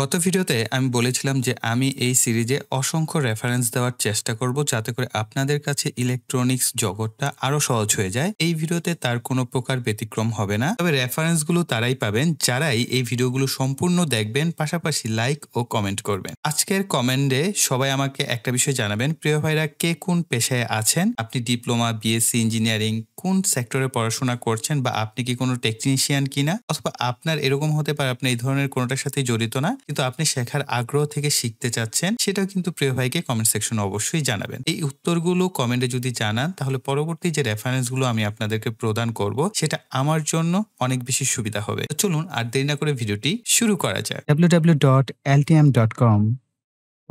গত ভিডিওতে আমি বলেছিলাম যে আমি এই সিরিজে অসংখ্য রেফারেন্স দেওয়ার চেষ্টা করব যাতে করে আপনাদের কাছে ইলেকট্রনিক্স জগৎটা আরো সহজ হয়ে যায়। এই ভিডিওতে তার কোনো প্রকার ব্যতিক্রম হবে না, তবে রেফারেন্সগুলো তারাই পাবেন যারাই এই ভিডিওগুলো সম্পূর্ণ দেখবেন, পাশাপাশি লাইক ও কমেন্ট করবেন। আজকের কমেন্টে সবাই আমাকে একটা বিষয় জানাবেন, প্রিয় ভাইরা কে কোন পেশায় আছেন, আপনি ডিপ্লোমা, বিএসসি, ইঞ্জিনিয়ারিং কোন সেক্টরে পড়াশোনা করছেন, বা আপনি কি কোনো টেকনিশিয়ান কিনা, অথবা আপনার এরকম হতে পারে আপনি এই ধরনের কোনোটার সাথে জড়িত না কিন্তু আপনি শেখার আগ্রহ থেকে শিখতে চাচ্ছেন, সেটাও কিন্তু প্রিয় ভাইকে কমেন্ট সেকশনে অবশ্যই জানাবেন। এই উত্তরগুলো কমেন্টে যদি জানান তাহলে পরবর্তী যে রেফারেন্সগুলো আমি আপনাদেরকে প্রদান করব সেটা আমার জন্য অনেক বেশি সুবিধা হবে। তো চলুন আর দেরি না করে ভিডিওটি শুরু করা যাক। www.altium.com.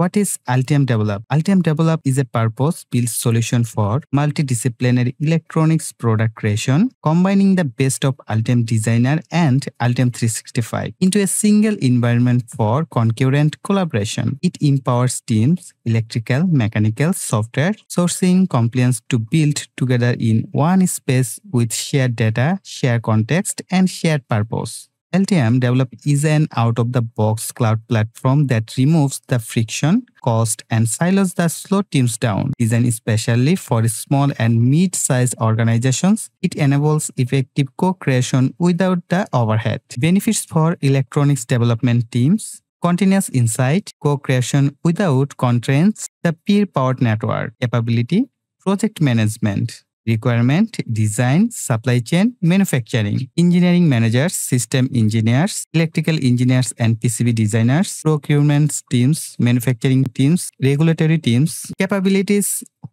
What is Altium Develop? Altium Develop is a purpose-built solution for multidisciplinary electronics product creation, combining the best of Altium Designer and Altium 365 into a single environment for concurrent collaboration. It empowers teams, electrical, mechanical, software, sourcing, compliance to build together in one space with shared data, shared context, and shared purpose. Altium Develop is an out-of-the-box cloud platform that removes the friction, cost, and silos that slow teams down. Designed especially for small and mid-sized organizations, it enables effective co-creation without the overhead. Benefits for electronics development teams: continuous insight, co-creation without constraints, the peer-powered network, capability, project management. Requirement: design, supply chain, manufacturing, engineering managers, system engineers, electrical engineers and PCB designers, procurement teams, manufacturing teams, regulatory teams. Capabilities: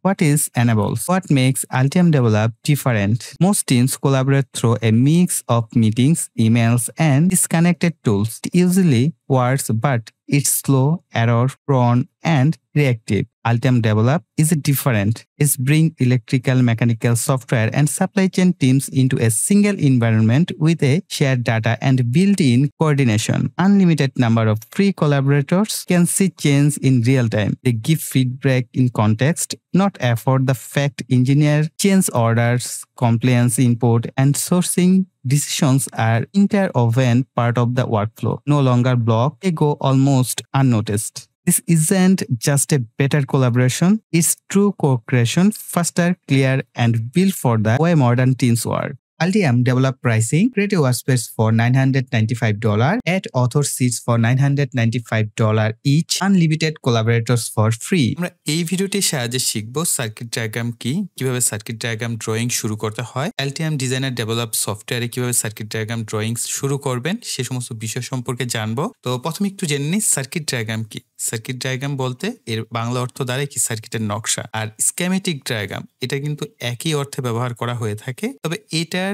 what is enables? What makes Altium Develop different? Most teams collaborate through a mix of meetings, emails, and disconnected tools. It usually works, but it's slow, error-prone, and reactive. Altium Develop is different. It's bring electrical, mechanical, software, and supply chain teams into a single environment with a shared data and built-in coordination. Unlimited number of free collaborators can see change in real time. They give feedback in context, not effort. The fact engineer change orders, compliance input, and sourcing decisions are interwoven part of the workflow. No longer block, they go almost unnoticed. This isn't just a better collaboration, it's true co-creation, faster, clear, and built for the way modern teams work. Altium Develop pricing: creative workspace for $995, add author seats for $995 each, unlimited collaborators for free. আমরা এই ভিডিওটির সাহায্যে শিখব circuit diagram কি, কিভাবে circuit diagram drawing শুরু করতে হয়, Altium ডিজাইনার ডেভেলপ সফটওয়্যারে কিভাবে সার্কিট ডায়াগ্রাম ড্রয়িং শুরু করবেন সে সমস্ত বিষয় সম্পর্কে জানবো। তো প্রথমে একটু জেনে নিই সার্কিট ডায়াগ্রাম কি। সার্কিট ডায়াগ্রাম বলতে এর বাংলা অর্থ দাঁড়ায় কি সার্কিটের নকশা, আর স্কেমেটিক ডায়াগ্রাম এটা কিন্তু একই অর্থে ব্যবহার করা হয়ে থাকে, তবে এটার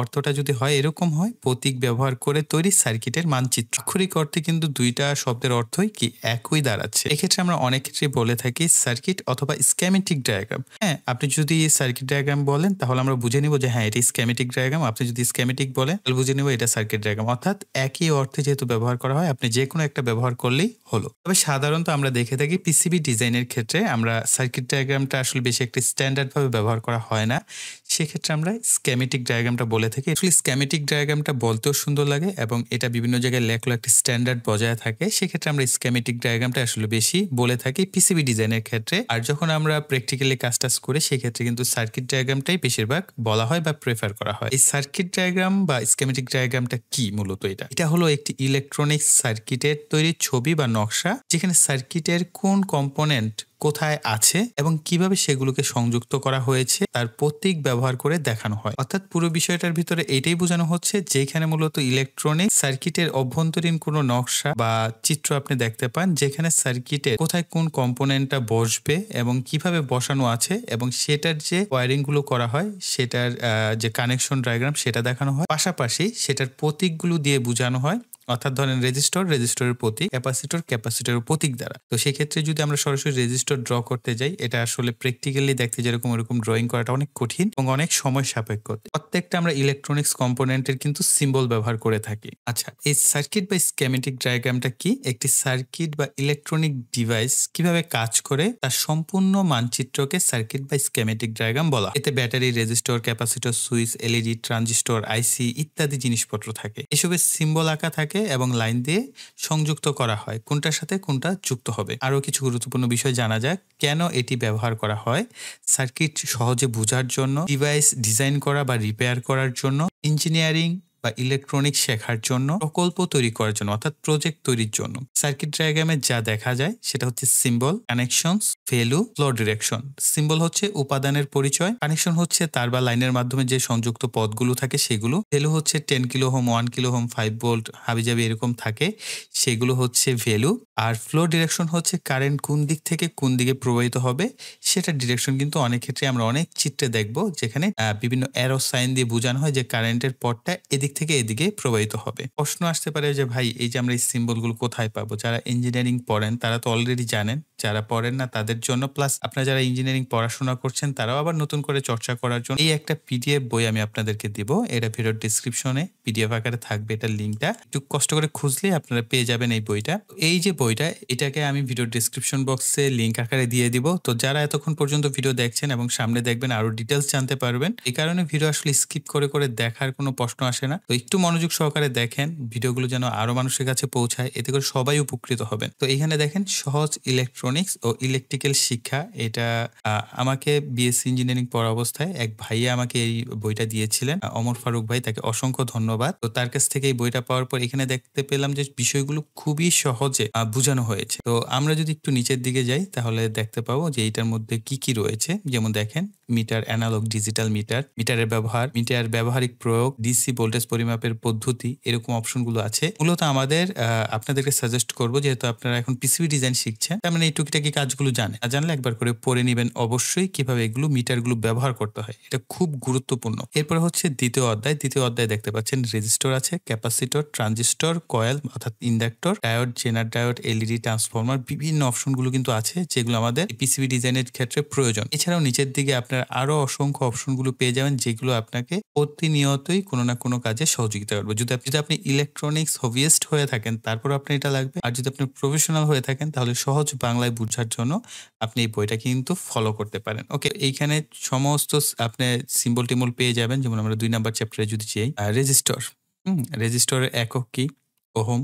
অর্থটা যদি হয় এরকম হয়, প্রতীক ব্যবহার করে তৈরি সার্কিটের মানচিত্র। আক্ষরিক অর্থে কিন্তু দুইটা শব্দের অর্থই কি একই দাঁড়াচ্ছে। এক্ষেত্রে আমরা অনেক ক্ষেত্রে বলে থাকি সার্কিট অথবা স্কেমেটিক ডায়াগ্রাম। হ্যাঁ, আপনি যদি সার্কিট ডায়াগ্রাম বলেন তাহলে আমরা বুঝে নিব যে হ্যাঁ এটা স্কেমেটিক ডায়াগ্রাম, আপনি যদি স্কেমেটিক বলেন তাহলে বুঝে নিব এটা সার্কিট ডায়াগ্রাম। অর্থাৎ একই অর্থে যেহেতু ব্যবহার করা হয়, আপনি যে কোনো একটা ব্যবহার করলেই হলো। তবে সাধারণত আমরা দেখে থাকি পিসিবি ডিজাইনের ক্ষেত্রে আমরা সার্কিট ডায়াগ্রামটা আসলে বেশি একটা স্ট্যান্ডার্ড ভাবে ব্যবহার করা হয় না, সেক্ষেত্রে আমরা স্কেমেটিক ডায়াগ্রামটা বলে থাকি। আসলে স্কেমেটিক ডায়াগ্রামটা বলতেও সুন্দর লাগে এবং এটা বিভিন্ন জায়গায় লেখলো একটা স্ট্যান্ডার্ড বজায় থাকে, সেক্ষেত্রে আমরা স্কেমেটিক ডায়াগ্রামটা আসলে বেশি বলে থাকি পিসিবি ডিজাইনের ক্ষেত্রে। আর যখন আমরা প্র্যাকটিক্যালি কাজ করি সেক্ষেত্রে কিন্তু সার্কিট ডায়াগ্রামটাই বেশিরভাগ বলা হয় বা প্রেফার করা হয়। এই সার্কিট ডায়াগ্রাম বা স্কেমেটিক ডায়াগ্রামটা কি মূলত? এটা হলো একটি ইলেকট্রনিক্স সার্কিটের তৈরি ছবি বা নকশা, যেখানে সার্কিটের কোন কম্পোনেন্ট কোথায় আছে এবং কিভাবে সেগুলোকে সংযুক্ত করা হয়েছে তার প্রতীক ব্যবহার করে দেখানো হয়। অর্থাৎ পুরো বিষয়টার ভিতরে এটাই বোঝানো হচ্ছে যেখানে মূলত ইলেকট্রনিক সার্কিটের অভ্যন্তরীণ কোনো নকশা বা চিত্র আপনি দেখতে পান, যেখানে সার্কিটের কোথায় কোন কম্পোনেন্টটা বসবে এবং কিভাবে বসানো আছে এবং সেটার যে ওয়ারিং গুলো করা হয় সেটার যে কানেকশন ডায়াগ্রাম সেটা দেখানো হয়, পাশাপাশি সেটার প্রতীকগুলো দিয়ে বোঝানো হয়। অর্থাৎ ধরেন রেজিস্টরের প্রতীক, ক্যাপাসিটরের প্রতীক দ্বারা। তো সেক্ষেত্রে যদি আমরা সরাসরি রেজিস্টর ড্র করতে যাই, এটা আসলে প্র্যাকটিক্যালি দেখতে যেরকম ওরকম ড্রয়িং করাটা অনেক কঠিন এবং অনেক সময় সাপেক্ষ। প্রত্যেকটা আমরা ইলেকট্রনিক্স কম্পোনেন্টের কিন্তু সিম্বল ব্যবহার করে থাকি। আচ্ছা, এই সার্কিট বা স্কেমেটিক ডায়াগ্রামটা কি? একটি সার্কিট বা ইলেকট্রনিক ডিভাইস কিভাবে কাজ করে তার সম্পূর্ণ মানচিত্রকে সার্কিট বা স্কেমেটিক ডায়াগ্রাম বলা। এতে battery, resistor, capacitor, switch, LED, transistor, IC ইত্যাদি জিনিসপত্র থাকে। এসবের সিম্বল আঁকা থাকে থাকে এবং লাইন দিয়ে সংযুক্ত করা হয়, কোনটার সাথে কোনটা যুক্ত হবে। আরও কিছু গুরুত্বপূর্ণ বিষয় জানা যাক, কেন এটি ব্যবহার করা হয়, সার্কিট সহজে বোঝার জন্য, ডিভাইস ডিজাইন করা বা রিপেয়ার করার জন্য, ইঞ্জিনিয়ারিং বা ইলেকট্রনিক্স শেখার জন্য, প্রকল্প তৈরি করার জন্য অর্থাৎ প্রজেক্ট তৈরির জন্য। সার্কিট ডায়াগ্রামে যা দেখা যায় সেটা হচ্ছে symbol, connections, value, flow direction. Symbol হচ্ছে উপাদানের পরিচয়, কানেকশন হচ্ছে তার বা লাইনের মাধ্যমে যে সংযুক্ত পথগুলো থাকে সেগুলো, ভ্যালু হচ্ছে 10 kilo ohm, 1 kilo ohm, 5 volt, হাবিজাবি এরকম থাকে, সেগুলো হচ্ছে ভ্যালু। আর ফ্লো ডিরেকশন হচ্ছে কারেন্ট কোন দিক থেকে কোন দিকে প্রবাহিত হবে সেটার ডিরেকশন। কিন্তু অনেক ক্ষেত্রে আমরা অনেক চিত্রে দেখব যেখানে বিভিন্ন অ্যারো সাইন দিয়ে বোঝানো হয় যে কারেন্টের পথটা এদিক থেকে এদিকে প্রবাহিত হবে। প্রশ্ন আসতে পারে যে ভাই এই যে আমরা এই সিম্বলগুলো কোথায় পাবো? যারা ইঞ্জিনিয়ারিং পড়েন তারা তো অলরেডি জানেন, যারা পড়েন না তাদের জন্য, প্লাস আপনারা যারা ইঞ্জিনিয়ারিং পড়াশোনা করছেন তারাও আবার নতুন করে চর্চা করার জন্য এই একটা পিডিএফ বই আমি আপনাদেরকে দিব। এটা ভিডিওর ডিসক্রিপশনে পিডিএফ আকারে থাকবে, এটার লিঙ্কটা একটু কষ্ট করে খুঁজলে আপনারা পেয়ে যাবেন এই বইটা। এই যে বইটা, এটাকে আমি ভিডিওর ডিসক্রিপশন বক্সে লিঙ্ক আকারে দিয়ে দিব। তো যারা এতক্ষণ পর্যন্ত ভিডিও দেখছেন এবং সামনে দেখবেন আরো ডিটেলস জানতে পারবেন। এই কারণে ভিডিও আসলে স্কিপ করে করে দেখার কোনো প্রশ্ন আসে না। তো একটু মনোযোগ সহকারে দেখেন, ভিডিওগুলো যেন আরো মানুষের কাছে পৌঁছায়, এতে করে সবাই উপকৃত হবেন। তো এখানে দেখেন সহজ ইলেকট্রনিক্স ও ইলেকট্রিক্যাল শিক্ষা, এটা আমাকে বিএসসি ইঞ্জিনিয়ারিং পড়া অবস্থায় এক ভাইয়া আমাকে এই বইটা দিয়েছিলেন, অমর ফারুক ভাই, তাকে অসংখ্য ধন্যবাদ। তো তার কাছ থেকে এই বইটা পাওয়ার পর এখানে দেখতে পেলাম যে বিষয়গুলো খুবই সহজে বোঝানো হয়েছে। তো আমরা যদি একটু নিচের দিকে যাই তাহলে দেখতে পাবো যে এইটার মধ্যে কি কি রয়েছে। যেমন দেখেন মিটার, অ্যানালগ, ডিজিটাল মিটার, মিটারের ব্যবহার, মিটার ব্যবহারিক প্রয়োগ, ডিসি ভোল্টেজ পরিমাপের পদ্ধতি, এরকম অপশনগুলো আছে। মূলত আমাদের আপনাদেরকে সাজেস্ট করব, যেহেতু আপনারা এখন পিসিবি ডিজাইন শিখছেন, তার মানে এই টুকিটাকি কাজগুলো জানলে একবার করে পড়ে নেবেন অবশ্যই কিভাবে এগুলো মিটারগুলো ব্যবহার করতে হয়, এটা খুব গুরুত্বপূর্ণ। এরপরে হচ্ছে দ্বিতীয় অধ্যায় দেখতে পাচ্ছেন রেজিস্টর আছে, ক্যাপাসিটর, ট্রানজিস্টর, কয়েল অর্থাৎ ইন্ডাক্টর, ডায়োড, জেনার ডায়োড, এলইডি, ট্রান্সফরমার, বিভিন্ন অপশনগুলো কিন্তু আছে যেগুলো আমাদের পিসিবি ডিজাইনের ক্ষেত্রে প্রয়োজন। এছাড়াও নিচের দিকে আপনারা আরো অসংখ্য অপশনগুলো পেয়ে যাবেন যেগুলো আপনাকে প্রতিনিয়তই কোনো না কোনো কাজে সহযোগিতা করবে। যদি আপনি ইলেকট্রনিক্স হবিয়েস্ট হয়ে থাকেন তারপর আপনার এটা লাগবে, আর যদি আপনি প্রফেশনাল হয়ে থাকেন তাহলে সহজ বাংলায় বোঝার জন্য আপনি এই বইটা কিন্তু ফলো করতে পারেন। ওকে, এইখানে সমস্ত আপনি সিম্বল টিম্বল পেয়ে যাবেন। যেমন আমরা 2 নাম্বার চ্যাপ্টারে যদি যাই, রেজিস্টর, রেজিস্টরের একক কি? ওহম।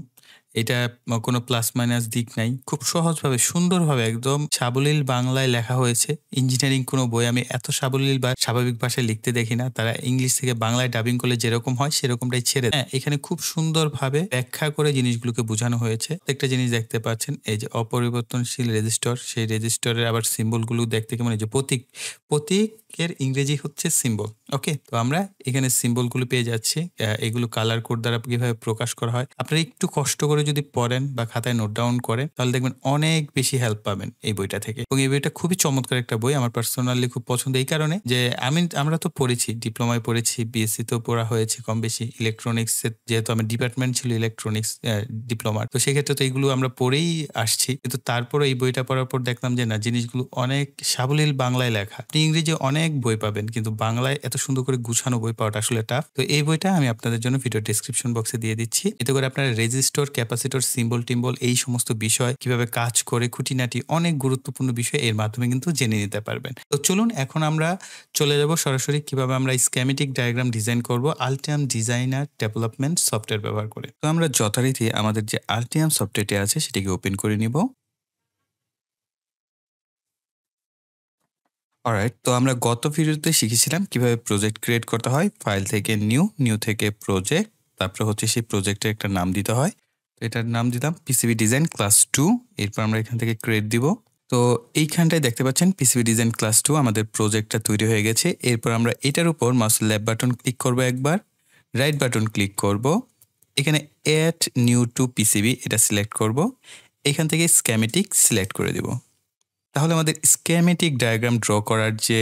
এটা কোনো প্লাস মাইনাস দিক নাই, খুব সহজভাবে সুন্দরভাবে একদম সাবলীল বাংলায় লেখা হয়েছে। ইঞ্জিনিয়ারিং কোনো বই আমি এত সাবলীল বা স্বাভাবিক ভাষায় লিখতে দেখি না, তারা ইংলিশ থেকে বাংলায় ডাবিং করলে যেরকম হয় সেরকমটাই ছেড়ে দেয়। এখানে খুব সুন্দরভাবে ব্যাখ্যা করে জিনিসগুলোকে বোঝানো হয়েছে। একটা জিনিস দেখতে পাচ্ছেন, এই যে অপরিবর্তনশীল রেজিস্টর, সেই রেজিস্টরের আবার সিম্বলগুলো দেখতে কেমন, এই যে প্রতীকের ইংরেজি হচ্ছে সিম্বল। ওকে, তো আমরা এখানে সিম্বলগুলো পেয়ে যাচ্ছি, এগুলো কালার কোড দ্বারা কিভাবে প্রকাশ করা হয়। আপনারা একটু কষ্ট করে যদি পড়েন বা খাতায় নোট ডাউন করেন তাহলে দেখবেন অনেক বেশি হেল্প পাবেন এই বইটা থেকে। এবং এই বইটা খুবই চমৎকার একটা বই, আমার পার্সোনালি খুব পছন্দ এই কারণে যে আমরা তো পড়েছি, ডিপ্লোমায় পড়েছি, বিএসসি তেও পড়া হয়েছে কম বেশি। ইলেকট্রনিক্স যেহেতু আমার ডিপার্টমেন্ট ছিল ইলেকট্রনিক্স ডিপ্লোমার, তো সেক্ষেত্রে তো এইগুলো আমরা পড়েই আসছি। কিন্তু তারপরে এই বইটা পড়ার পর দেখলাম যে না, জিনিসগুলো অনেক সাবলীল বাংলায় লেখা। আপনি ইংরেজি অনেক বই পাবেন কিন্তু বাংলায় এত সুন্দর করে গুছানো বই পাওয়াটা আসলে টাফ। তো এই বইটা আমি আপনাদের জন্য ভিডিও ডিসক্রিপশন বক্সে দিয়ে দিচ্ছি, এতে করে আপনারা রেজিস্টর, ক্যাপাসিটর, সিম্বল টিম্বল, এই সমস্ত বিষয় কিভাবে কাজ করে, খুঁটিনাটি অনেক গুরুত্বপূর্ণ বিষয় এর মাধ্যমে কিন্তু জেনে নিতে পারবেন। তো চলুন এখন আমরা চলে যাব সরাসরি কিভাবে আমরা স্কেমেটিক ডায়াগ্রাম ডিজাইন করব আলটিয়াম ডিজাইনার ডেভেলপমেন্ট সফটওয়্যার ব্যবহার করে। তো আমরা যথারীতি আমাদের যে আলটিয়াম সফটওয়্যারটি আছে সেটাকে ওপেন করে নিব। অলরাইট, তো আমরা গত ভিডিওতে শিখেছিলাম কিভাবে প্রজেক্ট ক্রিয়েট করতে হয়। ফাইল থেকে নিউ থেকে প্রজেক্ট, তারপরে হচ্ছে সেই প্রজেক্টের একটা নাম দিতে হয়। তো এটার নাম দিলাম পিসিবি ডিজাইন ক্লাস 2। এরপর আমরা এখান থেকে ক্রিয়েট দিব। তো এইখানটায় দেখতে পাচ্ছেন পিসিবি ডিজাইন ক্লাস 2 আমাদের প্রজেক্টটা তৈরি হয়ে গেছে। এরপর আমরা এটার উপর মাউস লেফট বাটন ক্লিক করব, একবার রাইট বাটন ক্লিক করব, এখানে অ্যাড নিউ টু পিসিবি এটা সিলেক্ট করব, এখান থেকে স্কেমেটিক সিলেক্ট করে দিব। তাহলে আমাদের স্কেমেটিক ডায়াগ্রাম ড্র করার যে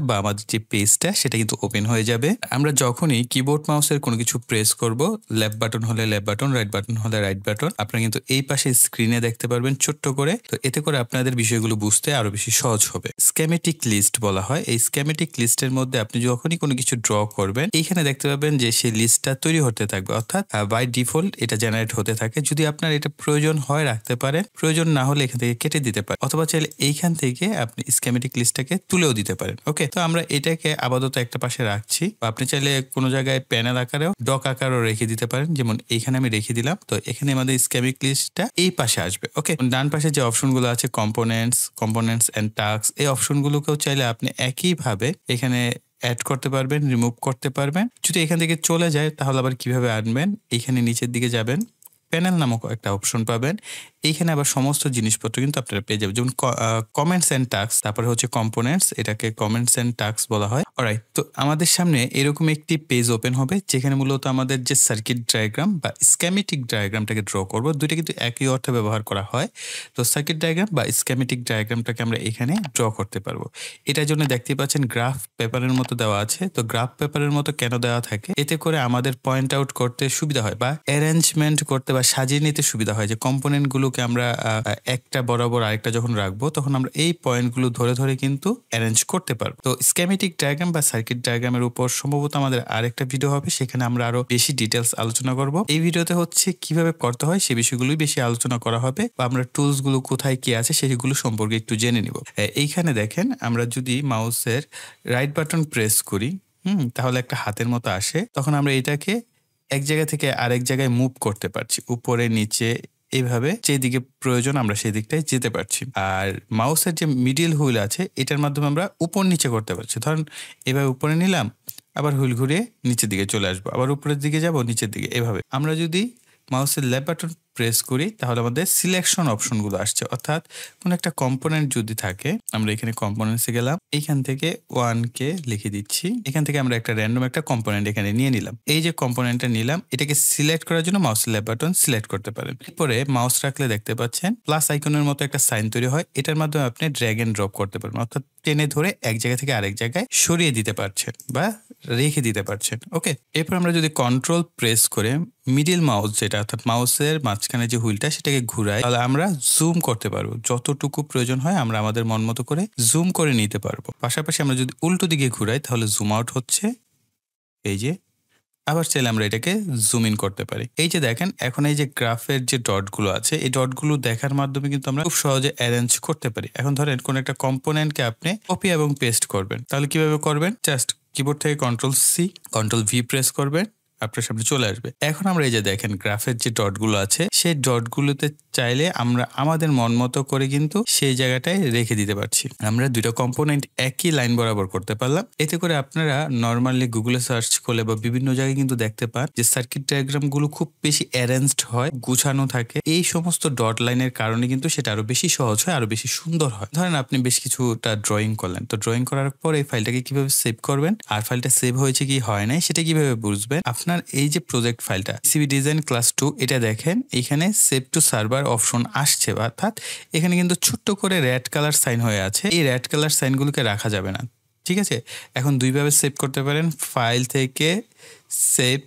বা আমাদের যে পেজটা সেটা কিন্তু ওপেন হয়ে যাবে। আমরা যখনই কিবোর্ড মাউসের কোনো কিছু প্রেস করব, লেফট বাটন হলে লেফট বাটন, রাইট বাটন হলে রাইট বাটন, আপনারা কিন্তু এই পাশে স্ক্রিনে দেখতে পারবেন ছোট্ট করে। তো এতে করে আপনাদের বিষয়গুলো বুঝতে আরো বেশি সহজ হবে। স্কেমেটিক লিস্ট বলা হয়। এই স্কেমেটিক লিস্টের মধ্যে আপনি যখনই কোনো কিছু ড্র করবেন এইখানে দেখতে পাবেন যে সেই লিস্টটা তৈরি হতে থাকবে, অর্থাৎ বাই ডিফল্ট এটা জেনারেট হতে থাকে। যদি আপনার এটা প্রয়োজন হয় রাখতে পারেন, প্রয়োজন না হলে এখান থেকে কেটে দিতে পারেন, অথবা চাইলে এইখানে এইখান থেকে আপনি স্কিমেটিক লিস্টটাকে তুলেও দিতে পারেন। ওকে, তো আমরা এটাকে আপাতত একটা পাশে রাখছি। আপনি চাইলে কোনো জায়গায় প্যানেল আকারেও ডক আকারেও রেখে দিতে পারেন, যেমন এইখানে আমি রেখে দিলাম। তো এখানে আমাদের স্কিমেটিক লিস্টটা এই পাশে আসবে। ওকে, ডান পাশে যে অপশনগুলো আছে কম্পোনেন্টস এন্ড টাস্ক, এই অপশনগুলোকেও চাইলে আপনি একইভাবে এখানে অ্যাড করতে পারবেন, রিমুভ করতে পারবেন। যদি এখান থেকে চলে যায় তাহলে আবার কিভাবে আনবেন, এইখানে নিচের দিকে যাবেন, প্যানেল নামক একটা অপশন পাবেন। এইখানে আবার সমস্ত জিনিসপত্র কিন্তু আপনারা পেয়ে যাবেন, যেমন কমেন্টস এন্ড টাস্ক, তারপরে হচ্ছে কম্পোনেন্টস, এটাকে কমেন্টস এন্ড টাস্ক বলা হয়। অলরাইট, তো আমাদের সামনে এরকম একটি পেজ ওপেন হবে যেখানে মূলত আমাদের যে সার্কিট ডায়াগ্রাম বা স্কিমেটিক ডায়াগ্রামটাকে ড্র করব, দুইটা কিন্তু একই অর্থে ব্যবহার করা হয়। তো সার্কিট ডায়াগ্রাম বা স্কিমেটিক ডায়াগ্রামটাকে আমরা এখানে ড্র করতে পারবো। এটার জন্য দেখতেই পাচ্ছেন গ্রাফ পেপারের মতো দেওয়া আছে। তো গ্রাফ পেপারের মতো কেন দেওয়া থাকে, এতে করে আমাদের পয়েন্ট আউট করতে সুবিধা হয় বা অ্যারেঞ্জমেন্ট করতে বা সাজিয়ে নিতে সুবিধা হয়, যে কম্পোনেন্টগুলোকে আমরা একটা বরাবর আরেকটা যখন রাখবো তখন আমরা এই পয়েন্টগুলো ধরে ধরে কিন্তু অ্যারেঞ্জ করতে পারবো। তো স্কিমেটিক ডায়াগ্রাম বা সার্কিট ডায়াগ্রামের উপর সম্ভবত আমাদের আরেকটা ভিডিও হবে, সেখানে আমরা আরো বেশি ডিটেলস আলোচনা করব। এই ভিডিওতে হচ্ছে কিভাবে করতে হয় সে বিষয়গুলোই বেশি আলোচনা করা হবে, বা আমরা টুলস গুলো কোথায় কি আছে সেগুলো সম্পর্কে একটু জেনে নিব। এইখানে দেখেন, আমরা যদি মাউসের রাইট বাটন প্রেস করি, তাহলে একটা হাতের মতো আসে। তখন আমরা এটাকে এক জায়গা থেকে আরেক জায়গায় মুভ করতে পারছি, উপরে নিচে, এইভাবে যেদিকে প্রয়োজন আমরা সেই দিকটাই যেতে পারছি। আর মাউসের যে মিডিল হুইল আছে এটার মাধ্যমে আমরা উপর নিচে করতে পারছি। ধরেন এভাবে উপরে নিলাম, আবার হুইল ঘুরিয়ে নিচের দিকে চলে আসবো, আবার উপরের দিকে যাব, নিচের দিকে, এভাবে। আমরা যদি মাউসের লেফট বাটন প্রেস করি তাহলে আমাদের সিলেকশন অপশনগুলো আসছে, অর্থাৎ কোনো একটা কম্পোনেন্ট যদি থাকে, আমরা এখানে কম্পোনেন্টসে গেলাম, এইখান থেকে 1K লিখে দিচ্ছি। এখান থেকে আমরা একটা র্যান্ডম একটা কম্পোনেন্ট এখানে নিয়ে নিলাম। এই যে কম্পোনেন্টটা নিলাম, এটাকে সিলেক্ট করার জন্য মাউসের লেফট বাটন সিলেক্ট করতে পারেন। এরপরে মাউস রাখলে দেখতে পাচ্ছেন প্লাস আইকনের মতো একটা সাইন তৈরি হয়, এটার মাধ্যমে আপনি ড্র্যাগ এন্ড ড্রপ করতে পারবেন, অর্থাৎ টেনে ধরে এক জায়গা থেকে আরেক জায়গায় সরিয়ে দিতে পারছেন বা রেখে দিতে পারছেন। ওকে, এরপর আমরা যদি কন্ট্রোল প্রেস করে মিডিল মাউস যেটা, অর্থাৎ মাউসের মাঝখানে যে হুইলটা সেটাকে ঘুরাই, তাহলে আমরা জুম করতে পারবো। যতটুকু প্রয়োজন হয় আমরা আমাদের মন মতো করে জুম করে নিতে পারবো। পাশাপাশি আমরা যদি উল্টো দিকে ঘুরাই তাহলে জুম আউট হচ্ছে, এই যে। আবার চাইলে আমরা এটাকে জুম ইন করতে পারি। এই যে দেখেন, এখন এই যে গ্রাফের যে ডটগুলো আছে, এই ডটগুলো দেখার মাধ্যমে কিন্তু আমরা খুব সহজে অ্যারেঞ্জ করতে পারি। এখন ধরেন কোন একটা কম্পোনেন্টকে আপনি কপি এবং পেস্ট করবেন, তাহলে কিভাবে করবেন? জাস্ট কিবোর্ড থেকে কন্ট্রোল ভি প্রেস করবেন, আপনার সামনে চলে আসবে। এখন আমরা এই যে দেখেন গ্রাফের যে ডটগুলো আছে, সেই ডটগুলোতে চাইলে আমরা আমাদের মন মতো করে কিন্তু সেই জায়গাটায় রেখে দিতে পারছি। আমরা দুটো কম্পোনেন্ট একই লাইন বরাবর করতে পারলাম। এতে করে আপনারা নর্মালি গুগলে সার্চ করলে বা বিভিন্ন জায়গায় কিন্তু দেখতে পান যে সার্কিট ডায়াগ্রাম গুলো খুব বেশি অ্যারেঞ্জড হয়, গুছানো থাকে। এই সমস্ত ডট লাইনের কারণে কিন্তু সেটা আরো বেশি সহজ হয়, আরো বেশি সুন্দর হয়। ধরেন আপনি বেশ কিছুটা ড্রয়িং করলেন, তো ড্রয়িং করার পর এই ফাইলটাকে কিভাবে সেভ করবেন, আর ফাইলটা সেভ হয়েছে কি হয় নাই সেটা কিভাবে বুঝবেন? আপনার এই যে প্রজেক্ট ফাইলটা পিসিবি ডিজাইন ক্লাস 2, এটা দেখেন এখানে সেভ টু সার্ভার অপশন আসছে, অর্থাৎ এখানে কিন্তু ছোট্ট করে রেড কালার সাইন হয়ে আছে। এই রেড কালার সাইনগুলোকে রাখা যাবে না, ঠিক আছে? এখন দুইভাবে সেভ করতে পারেন। ফাইল থেকে সেভ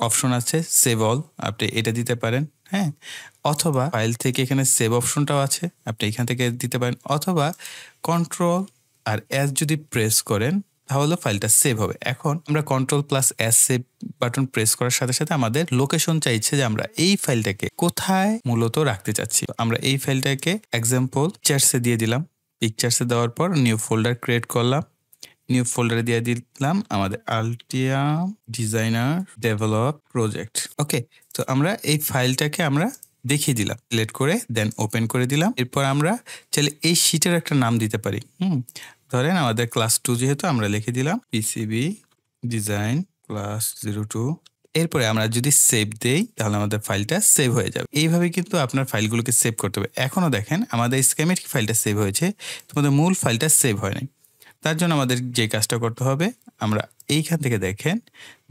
অপশন আছে, সেভ অল, আপনি এটা দিতে পারেন, হ্যাঁ। অথবা ফাইল থেকে এখানে সেভ অপশনটাও আছে, আপনি এখান থেকে দিতে পারেন। অথবা কন্ট্রোল আর এস যদি প্রেস করেন তাহলে ফাইলটা সেভ হবে। এখন আমরা control plus S save button press করার সাথে সাথে আমাদের লোকেশন চাইছে যে আমরা এই ফাইলটাকে কোথায় মূলত রাখতে চাচ্ছি। আমরা এই ফাইলটাকে এক্সাম্পল পিকচার্সে দিয়ে দিলাম। পিকচার্সে দেওয়ার পর নিউ ফোল্ডার ক্রিয়েট করলাম। নিউ ফোল্ডারে দিয়ে দিলাম আমাদের আলটিয়াম ডিজাইনার ডেভেলপ প্রজেক্ট। ওকে, তো আমরা এই ফাইলটাকে আমরা দেখিয়ে দিলাম, সিলেক্ট করে দেন ওপেন করে দিলাম। এরপর আমরা চাইলে এই শিটের একটা নাম দিতে পারি। ধরেন আমাদের ক্লাস 2 যেহেতু, আমরা লিখে দিলাম পিসিবি ডিজাইন ক্লাস 02। এরপরে আমরা যদি সেভ দেই তাহলে আমাদের ফাইলটা সেভ হয়ে যাবে। এইভাবে কিন্তু আপনার ফাইলগুলোকে সেভ করতে হবে। এখনো দেখেন আমাদের স্কিমেটিক ফাইলটা সেভ হয়েছে, তোমাদের মূল ফাইলটা সেভ হয়নি। তার জন্য আমাদের যে কাজটা করতে হবে, আমরা এইখান থেকে দেখেন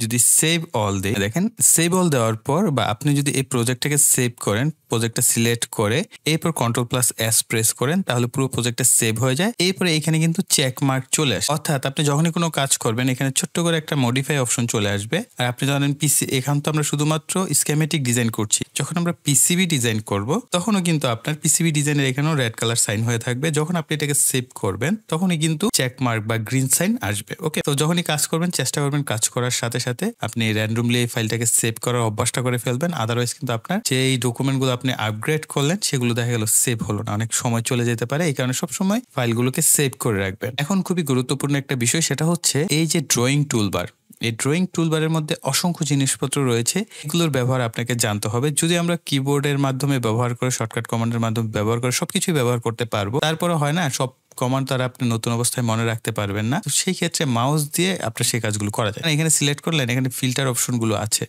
যদি সেভ অল দেই, দেখেন সেভ অল দেওয়ার পর বা আপনি যদি এই প্রজেক্টটাকে সেভ করেন, প্রজেক্টটা সিলেক্ট করে এরপর কন্ট্রোল প্লাস এস প্রেস করেন, তাহলে পুরো প্রজেক্টটা সেভ হয়ে যায়। এরপরে এখানে কিন্তু চেক মার্ক চলে আসে, অর্থাৎ আপনি যখনই কোনো কাজ করবেন এখানে ছোট্ট করে একটা মডিফাই অপশন চলে আসবে। আর আপনি জানেন পিসি, এখান তো আমরা শুধুমাত্র স্কিমেটিক ডিজাইন করছি, যখন আমরা পিসিবি ডিজাইন করব তখনও কিন্তু আপনার পিসিবি ডিজাইনের এখানেও রেড কালার সাইন হয়ে থাকবে। যখন আপনি এটাকে সেভ করবেন তখনই কিন্তু চেক মার্ক বা গ্রিন সাইন আসবে। ওকে, তো যখনই কাজ করবেন চেষ্টা করবেন কাজ করার সাথে সাথে সাথে আপনি র্যান্ডমলি এই ফাইলটাকে সেভ করার অভ্যাসটা করে ফেলবেন। আদারওয়াইজ কিন্তু আপনার যে এই ডকুমেন্টগুলো আপনি আপগ্রেড করলেন সেগুলো দেখা গেল সেভ হলো না, অনেক সময় চলে যেতে পারে। এই কারণে সবসময় ফাইলগুলোকে সেভ করে রাখবেন। এখন খুবই গুরুত্বপূর্ণ একটা বিষয়, সেটা হচ্ছে এই যে ড্রয়িং টুলবার, এই ড্রয়িং টুলবারের মধ্যে অসংখ্য জিনিসপত্র রয়েছে, এগুলোর ব্যবহার আপনাকে জানতে হবে। যদি আমরা কিবোর্ডের মাধ্যমে ব্যবহার করে, শর্টকাট কমান্ডের মাধ্যমে ব্যবহার করে সবকিছুই ব্যবহার করতে পারবো, তারপরে হয় না সব কমান্ড তারা আপনি নতুন অবস্থায় মনে রাখতে পারবেন না। তো সেই ক্ষেত্রে মাউস দিয়ে আপনার সেই কাজগুলো করা যায়। এখানে সিলেক্ট করলেন, এখানে ফিল্টার অপশনগুলো আছে,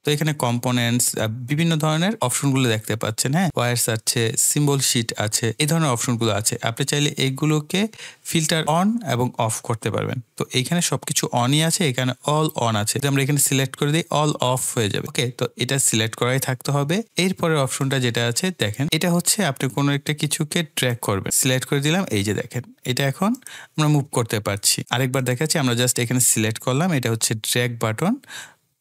তো এখানে কম্পোনেন্টস বিভিন্ন ধরনের অপশনগুলো দেখতে পাচ্ছেন। হ্যাঁ, ওয়্যারস আছে, সিম্বল শিট আছে, এই ধরনের অপশনগুলো আছে। আপনি চাইলে এইগুলোকে ফিল্টার অন এবং অফ করতে পারবেন। তো এইখানে সবকিছু অনই আছে, এখানে অল অন আছে। যদি আমরা এখানে সিলেক্ট করে দিই অল অফ হয়ে যাবে। ওকে, তো এটা সিলেক্ট করাই থাকতে হবে। এরপরের অপশনটা যেটা আছে দেখেন, এটা হচ্ছে আপনি কোনো একটা কিছুকে ট্র্যাক করবেন। সিলেক্ট করে দিলাম, এই যে দেখেন এটা এখন আমরা মুভ করতে পারছি। আরেকবার দেখাচ্ছি, আমরা জাস্ট এখানে সিলেক্ট করলাম, এটা হচ্ছে ড্র্যাগ বাটন,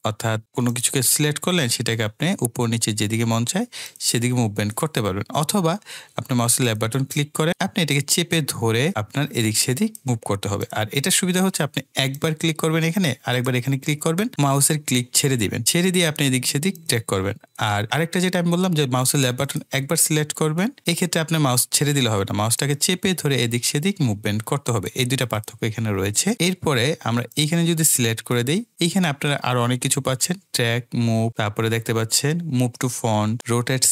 অর্থাৎ কোনো কিছুকে সিলেক্ট করলেন সেটাকে আপনি উপর নিচে যেদিকে মন চায় সেদিকে মুভমেন্ট করতে পারবেন, অথবা আপনি মাউসের লেফট বাটন ক্লিক করে আপনি এটাকে চেপে ধরে আপনার এদিক সেদিক মুভ করতে হবে। আর এটার সুবিধা হচ্ছে আপনি একবার ক্লিক করবেন এখানে, আরেকবার এখানে ক্লিক করবেন, মাউসের ক্লিক ছেড়ে দিবেন, ছেড়ে দিয়ে আপনি এদিক সেদিক ট্র্যাক করবেন। আর আরেকটা যেটা আমি বললাম যে মাউসের লেফট বাটন একবার সিলেক্ট করবেন, এক্ষেত্রে আপনি মাউস ছেড়ে দিলে হবে না, মাউসটাকে চেপে ধরে এদিক সেদিক মুভমেন্ট করতে হবে। এই দুইটা পার্থক্য এখানে রয়েছে। এরপরে আমরা এইখানে যদি সিলেক্ট করে দিই, এইখানে আপনারা আরো অনেক কিছু পাচ্ছেন, ট্র্যাক, মুভ, তারপরে দেখতে পাচ্ছেন move to font, rotate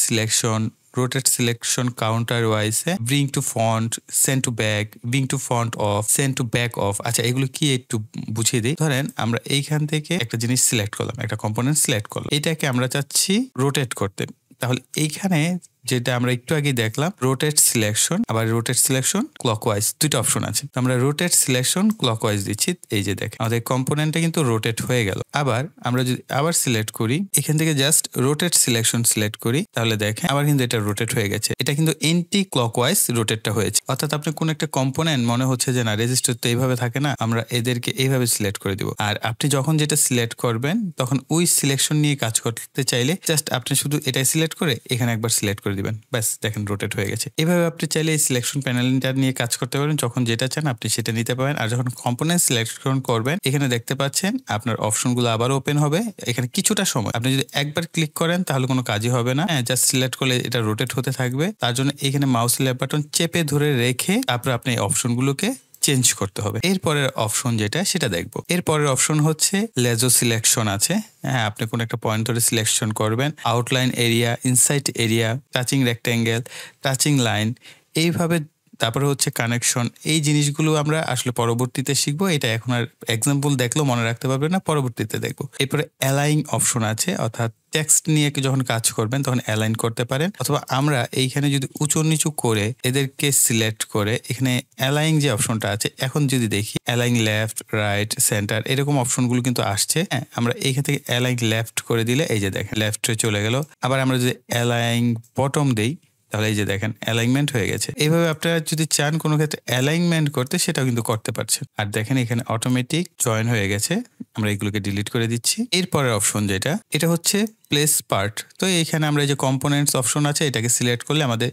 selection counter wise, bring to font, send to back, bring to font of, send to back of. আচ্ছা, এগুলো কি একটু বুঝিয়ে দিই। ধরেন আমরা এইখান থেকে একটা জিনিস সিলেক্ট করলাম, একটা কম্পোনেন্ট সিলেক্ট করলাম, এটাকে আমরা চাচ্ছি রোটেট করতে। তাহলে এইখানে যেটা আমরা একটু আগে দেখলাম, রোটেট সিলেকশন, আবার রোটেট সিলেকশন ক্লকওয়াইজ, দুইটা অপশন আছে। তো আমরা রোটেট সিলেকশন ক্লকওয়াইজ দিচ্ছি, এই যে দেখেন আমাদের কম্পোনেন্টটা কিন্তু রোটেট হয়ে গেল। আবার আমরা যদি আবার সিলেক্ট করি, এখান থেকে জাস্ট রোটেট সিলেকশন সিলেক্ট করি, তাহলে দেখেন আবার কিন্তু এটা রোটেট হয়ে গেছে। এটা কিন্তু এন্টি ক্লকওয়াইজ রোটেটটা হয়েছে। অর্থাৎ আপনি কোন একটা কম্পোনেন্ট মনে হচ্ছে যে না রেজিস্টার তো এইভাবে থাকে না, আমরা এদেরকে এইভাবে সিলেক্ট করে দিব। আর আপনি যখন যেটা সিলেক্ট করবেন তখন ওই সিলেকশন নিয়ে কাজ করতে চাইলে জাস্ট আপনি শুধু এটাই সিলেক্ট করে এখানে একবার সিলেক্ট করে দিবেন, ব্যাস দেখেন রোটেট হয়ে গেছে। এভাবে আপনি চাইলে এই সিলেকশন প্যানেলটা নিয়ে কাজ করতে পারেন, যখন যেটা চান আপনি সেটা নিতে পারেন। আর যখন কম্পোনেন্ট সিলেকশন করবেন, এখানে দেখতে পাচ্ছেন আপনার অপশনগুলো আবার ওপেন হবে। এখানে কিছুটা সময় আপনি যদি একবার ক্লিক করেন তাহলে কোনো কাজই হবে না, হ্যাঁ, জাস্ট সিলেক্ট করলে এটা রোটেট হতে থাকবে। তার জন্য এখানে মাউস লেফট বাটন চেপে ধরে রেখে তারপর আপনি এই অপশনগুলোকে চেঞ্জ করতে হবে। এরপরের অপশন যেটা সেটা দেখবো। এরপরের অপশন হচ্ছে লেজো সিলেকশন আছে। হ্যাঁ, আপনি কোনো একটা পয়েন্ট ধরে সিলেকশন করবেন, outline area, inside area, touching rectangle, touching line, এইভাবে। তারপরে হচ্ছে কানেকশন। এই জিনিসগুলো আমরা আসলে পরবর্তীতে শিখবো, এটা এখন আর এক্সাম্পল দেখলেও মনে রাখতে পারবে না, পরবর্তীতে দেখবো। এরপরে অ্যালাইন অপশন আছে, অর্থাৎ টেক্সট নিয়ে যখন কাজ করবেন তখন অ্যালাইন করতে পারেন, অথবা আমরা এইখানে যদি উঁচু নিচু করে এদেরকে সিলেক্ট করে এখানে অ্যালাইন যে অপশনটা আছে, এখন যদি দেখি অ্যালাইন লেফট, রাইট, সেন্টার, এরকম অপশনগুলো কিন্তু আসছে। হ্যাঁ, আমরা এইখান থেকে অ্যালাইন লেফট করে দিলে এই যে দেখেন লেফটে চলে গেল। আবার আমরা যদি অ্যালাইন বটম দেই তাহলে এই যে দেখেন অ্যালাইনমেন্ট হয়ে গেছে। এইভাবে আপনারা যদি চান কোনো ক্ষেত্রে অ্যালাইনমেন্ট করতে, সেটাও কিন্তু করতে পারছেন। আর দেখেন এখানে অটোমেটিক জয়েন হয়ে গেছে, আমরা এগুলোকে ডিলিট করে দিচ্ছি। এরপরের অপশন যেটা, এটা হচ্ছে প্লেস পার্ট। তো এইখানে আমরা এই যে কম্পোনেন্টস অপশন আছে, এটাকে সিলেক্ট করলে আমাদের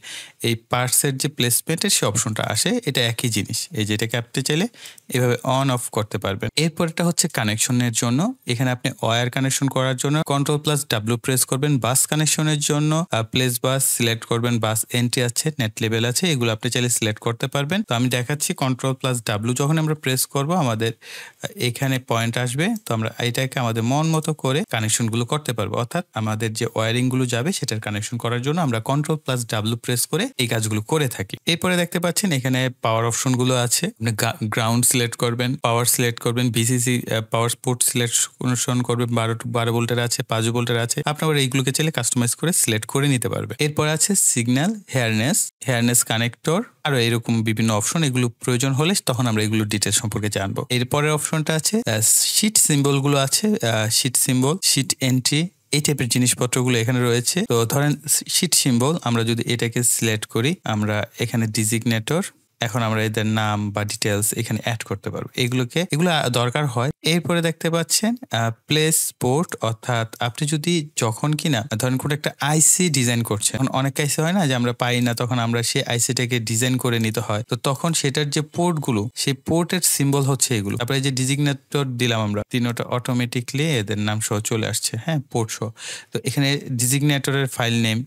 এই পার্টসের যে প্লেসমেন্টের সে অপশনটা আসে, এটা একই জিনিস। এই যে এটাকে আপনি চাইলে এভাবে অন অফ করতে পারবেন। এরপরটা হচ্ছে কানেকশনের জন্য। এখানে আপনি ওয়্যার কানেকশন করার জন্য Ctrl+W প্রেস করবেন। বাস কানেকশনের জন্য প্লেস বাস সিলেক্ট করবেন, বাস এন্ট্রি আছে, নেট লেভেল আছে, এগুলো আপনি চাইলে সিলেক্ট করতে পারবেন। তো আমি দেখাচ্ছি Ctrl+W যখন আমরা প্রেস করব আমাদের এখানে পয়েন্ট আসবে, তো আমরা এটাকে আমাদের মন মতো করে কানেকশনগুলো করতে পারবো। অর্থাৎ আমাদের যে ওয়্যারিং গুলো যাবে সেটার কানেকশন করার জন্য আমরা Ctrl+W প্রেস করে এই কাজগুলো করে থাকি। এরপরে দেখতে পাচ্ছেন এখানে পাওয়ার অপশন গুলো আছে। আপনি গ্রাউন্ড সিলেক্ট করবেন, পাওয়ার সিলেক্ট করবেন, ভিসিসি পাওয়ার পোর্ট সিলেকশন করবেন, 12 ভোল্টের আছে, 5 ভোল্টের আছে। আপনারা এইগুলোকে চাইলে কাস্টমাইজ করে সিলেক্ট করে নিতে পারবে। এরপর আছে সিগন্যাল, হেয়ারনেস কানেক্টর, আরো এরকম বিভিন্ন অপশন। এগুলো প্রয়োজন হলে তখন আমরা এগুলো ডিটেল সম্পর্কে জানবো। এরপরের অপশনটা আছে শিট সিম্বল গুলো আছে, শিট সিম্বল, শিট এন্ট্রি, এই টাইপের জিনিসপত্রগুলো এখানে রয়েছে। তো ধরেন শিট সিম্বল, আমরা যদি এটাকে সিলেক্ট করি, আমরা এখানে ডিজিগনেটর, এখন আমরা এদের নাম বা ডিটেলস এখানে অ্যাড করতে পারবো। এগুলো দরকার হয়। এরপরে দেখতে পাচ্ছেন প্লেস পোর্ট, অর্থাৎ আপনি যদি যখন কিনা ধরেন কোনো একটা আইসি ডিজাইন করছেন, এখন অনেক আইসি হয় না যে আমরা পাই না, তখন আমরা সেই আইসিটাকে ডিজাইন করে নিতে হয়। তো তখন সেটার যে পোর্টগুলো, সেই পোর্টের সিম্বল হচ্ছে এগুলো। তারপরে যে ডিজিগনেটর দিলাম আমরা, তিনটা অটোমেটিকলি এদের নাম সহ চলে আসছে, হ্যাঁ, পোর্ট সহ। তো এখানে ডিজিগনেটরের ফাইল নেম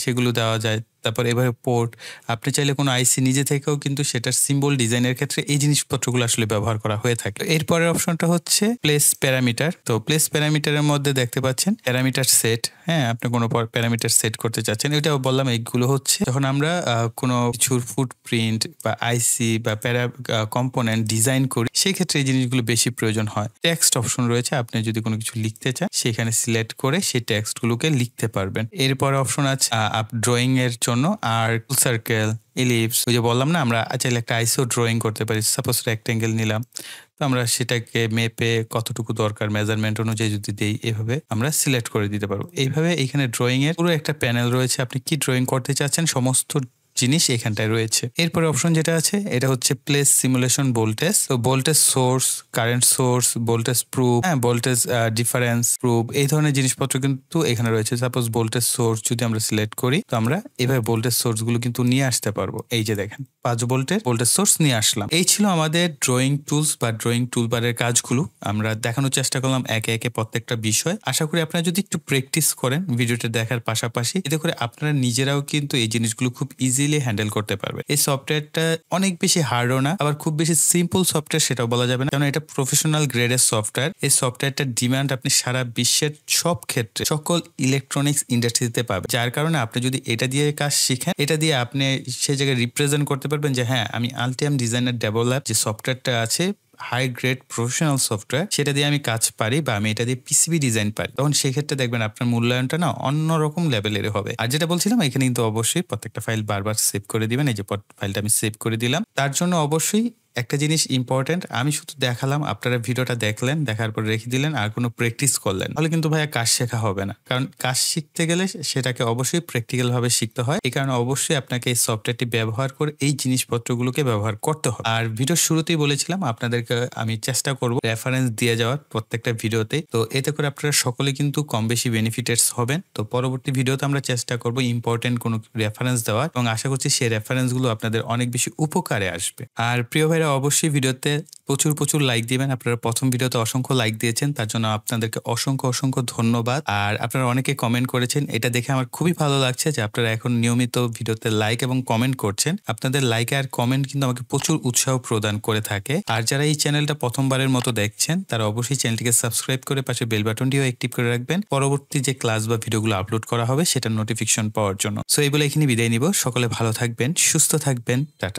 সেগুলো দেওয়া যায়। তারপর এভাবে পোর্ট, আপনি চাইলে কোনো আইসি নিজে থেকেও কিন্তু সেটার সিম্বল ডিজাইনের ক্ষেত্রে এই জিনিসপত্রগুলো আসলে ব্যবহার করা হয়ে থাকে। এরপরের অপশনটা হচ্ছে প্লেস প্যারামিটার। তো প্লেস প্যারামিটারের মধ্যে দেখতে পাচ্ছেন প্যারামিটার সেট, হ্যাঁ, আপনি কোনো প্যারামিটার সেট করতে চাচ্ছেন। এটাও বললাম, এইগুলো হচ্ছে যখন আমরা কোনো কিছুর ফুটপ্রিন্ট বা আইসি বা কম্পোনেন্ট ডিজাইন করি, সেই ক্ষেত্রে এই জিনিসগুলো বেশি প্রয়োজন হয়। টেক্সট অপশন রয়েছে, আপনি যদি কোনো কিছু লিখতে চান সেখানে সিলেক্ট করে সেই টেক্সটগুলোকে লিখতে পারবেন। এরপরে অপশন আছে ড্রয়িং এর জন্য আর সার্কেল, ইলিপস, ওই যে বললাম না আমরা চাইলে একটা আইসিও ড্রয়িং করতে পারি। সাপোজ রেক্টেঙ্গেল নিলাম, তো আমরা সেটাকে মেপে কতটুকু দরকার মেজারমেন্ট অনুযায়ী যদি দেই, এভাবে আমরা সিলেক্ট করে দিতে পারবো। এইভাবে এখানে ড্রয়িং এর পুরো একটা প্যানেল রয়েছে, আপনি কি ড্রয়িং করতে চাচ্ছেন সমস্ত জিনিস এখানটায় রয়েছে। এরপরে অপশন যেটা আছে এটা হচ্ছে প্লেস সিমুলেশন ভোল্টেজ। তো voltage source, current source, voltage proof, হ্যাঁ, ভোল্টেজ ডিফারেন্স প্রুফ, এই ধরনের জিনিসপত্র কিন্তু এখানে রয়েছে। সাপোজ ভোল্টেজ সোর্স যদি আমরা সিলেক্ট করি, তো আমরা এভাবে ভোল্টেজ সোর্স গুলো কিন্তু নিয়ে আসতে পারবো। এই যে দেখেন 5 ভোল্টের ভোল্টেজ সোর্স নিয়ে আসলাম। এই ছিল আমাদের ড্রয়িং টুলস বা ড্রয়িং টুলবারের কাজগুলো। আমরা দেখানোর চেষ্টা করলাম একে একে প্রত্যেকটা বিষয়। আশা করি আপনারা যদি একটু প্র্যাকটিস করেন ভিডিওটা দেখার পাশাপাশি, এতে করে আপনারা নিজেরাও কিন্তু এই জিনিসগুলো খুব ইজিলি হ্যান্ডেল করতে পারবে। এই সফটওয়্যারটা অনেক বেশি হার্ডও না, আবার খুব বেশি সিম্পল সফটওয়্যার সেটাও বলা যাবে না, কারণ এটা প্রফেশনাল গ্রেডের সফটওয়্যার। এই সফটওয়্যারটার ডিমান্ড আপনি সারা বিশ্বের সব ক্ষেত্রে সকল ইলেকট্রনিক্স ইন্ডাস্ট্রিতে পাবেন। যার কারণে আপনি যদি এটা দিয়ে কাজ শিখেন, এটা দিয়ে আপনি সেই জায়গায় রিপ্রেজেন্ট করতে পারবেন যে হ্যাঁ, আমি আলটিয়াম ডিজাইনার ডেভেলপ যে সফটওয়্যারটা আছে, হাই গ্রেড প্রফেশনাল সফটওয়্যার, সেটা দিয়ে আমি কাজ পারি বা আমি এটা দিয়ে পিসিবি ডিজাইন পারি। তখন সেক্ষেত্রে দেখবেন আপনার মূল্যায়নটা না অন্যরকম লেভেলের হবে। আর যেটা বলছিলাম, এখানে কিন্তু অবশ্যই প্রত্যেকটা ফাইল বারবার সেভ করে দিবেন। এই যে ফাইলটা আমি সেভ করে দিলাম। তার জন্য অবশ্যই একটা জিনিস ইম্পর্টেন্ট, আমি শুধু দেখালাম, আপনারা ভিডিওটা দেখলেন, দেখার পর রেখে দিলেন আর কোনো প্র্যাকটিস করলেন, তাহলে কিন্তু ভাইয়া কাজ শেখা হবে না। কারণ কাজ শিখতে গেলে সেটাকে অবশ্যই প্র্যাকটিক্যাল ভাবে শিখতে হয়। এই কারণে অবশ্যই আপনাকে এই সফটওয়্যারটি ব্যবহার করে এই জিনিসপত্রগুলোকে ব্যবহার করতে হবে। আর ভিডিওর শুরুতেই বলেছিলাম আপনাদেরকে আমি চেষ্টা করব রেফারেন্স দিয়ে যাওয়ার প্রত্যেকটা ভিডিওতে। তো এতে করে আপনারা সকলে কিন্তু কম বেশি বেনিফিটেডস হবেন। তো পরবর্তী ভিডিওতে আমরা চেষ্টা করব ইম্পর্টেন্ট কোনো রেফারেন্স দেওয়ার, এবং আশা করছি সেই রেফারেন্সগুলো আপনাদের অনেক বেশি উপকারে আসবে। আর প্রিয় ভাইরা, অবশ্যই ভিডিওতে প্রচুর লাইক দিবেন। আপনারা প্রথম ভিডিওতে অসংখ্য লাইক দিয়েছেন, তার জন্য আপনাদেরকে অসংখ্য ধন্যবাদ। আর আপনারা অনেকে কমেন্ট করেছেন, এটা দেখে আমার খুবই ভালো লাগছে যে আপনারা এখন নিয়মিত ভিডিওতে লাইক এবং কমেন্ট করছেন। আপনাদের লাইক আর কমেন্ট কিন্তু আমাকে প্রচুর উৎসাহ প্রদান করে থাকে। আর যারা এই চ্যানেলটা প্রথমবারের মতো দেখছেন, তারা অবশ্যই চ্যানেলটিকে সাবস্ক্রাইব করে পাশে বেল বাটনটিও অ্যাক্টিভ করে রাখবেন, পরবর্তী যে ক্লাস বা ভিডিওগুলো আপলোড করা হবে সেটার নোটিফিকেশন পাওয়ার জন্য। সো এই বলে এখানে বিদায় নিব। সকলে ভালো থাকবেন, সুস্থ থাকবেন, টাটা।